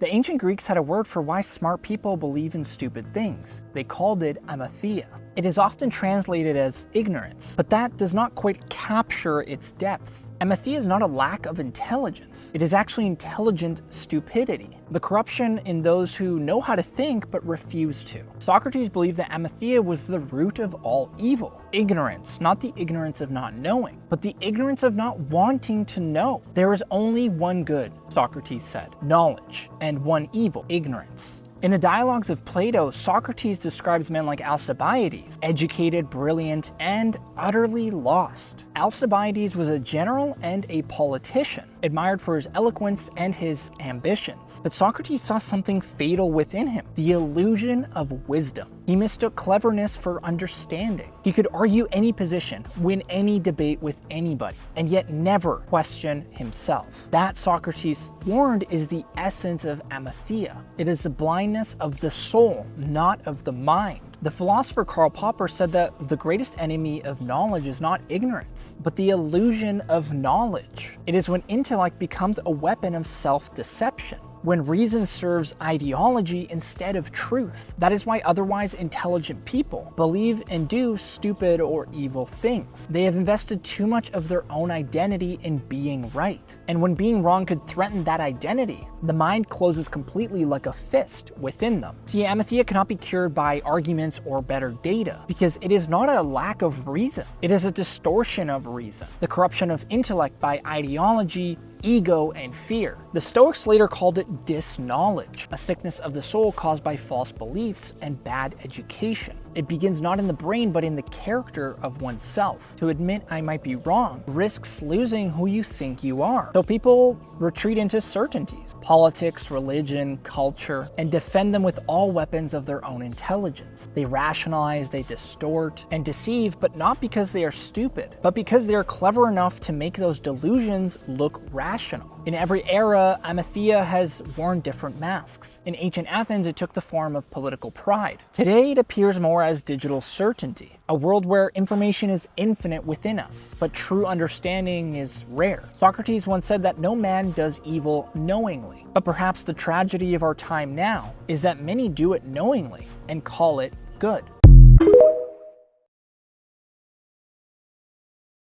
The ancient Greeks had a word for why smart people believe in stupid things. They called it amathia. It is often translated as ignorance, but that does not quite capture its depth. Amathia is not a lack of intelligence. It is actually intelligent stupidity, the corruption in those who know how to think but refuse to. Socrates believed that amathia was the root of all evil. Ignorance, not the ignorance of not knowing, but the ignorance of not wanting to know. There is only one good, Socrates said, knowledge, and one evil, ignorance. In the dialogues of Plato, Socrates describes men like Alcibiades, educated, brilliant, and utterly lost. Alcibiades was a general and a politician, admired for his eloquence and his ambitions. But Socrates saw something fatal within him, the illusion of wisdom. He mistook cleverness for understanding. He could argue any position, win any debate with anybody, and yet never question himself. That, Socrates warned, is the essence of amathia. It is the blindness of the soul, not of the mind. The philosopher Karl Popper said that the greatest enemy of knowledge is not ignorance, but the illusion of knowledge. It is when intellect becomes a weapon of self-deception, when reason serves ideology instead of truth. That is why otherwise intelligent people believe and do stupid or evil things. They have invested too much of their own identity in being right. And when being wrong could threaten that identity, the mind closes completely like a fist within them. See, amathia cannot be cured by arguments or better data, because it is not a lack of reason. It is a distortion of reason, the corruption of intellect by ideology, ego, and fear. The Stoics later called it disknowledge, a sickness of the soul caused by false beliefs and bad education. It begins not in the brain, but in the character of oneself. To admit I might be wrong risks losing who you think you are. So people retreat into certainties, politics, religion, culture, and defend them with all weapons of their own intelligence. They rationalize, they distort, and deceive, but not because they are stupid, but because they are clever enough to make those delusions look rational. In every era, amathia has worn different masks. In ancient Athens, it took the form of political pride. Today, it appears more as digital certainty, a world where information is infinite within us, but true understanding is rare. Socrates once said that no man does evil knowingly, but perhaps the tragedy of our time now is that many do it knowingly and call it good.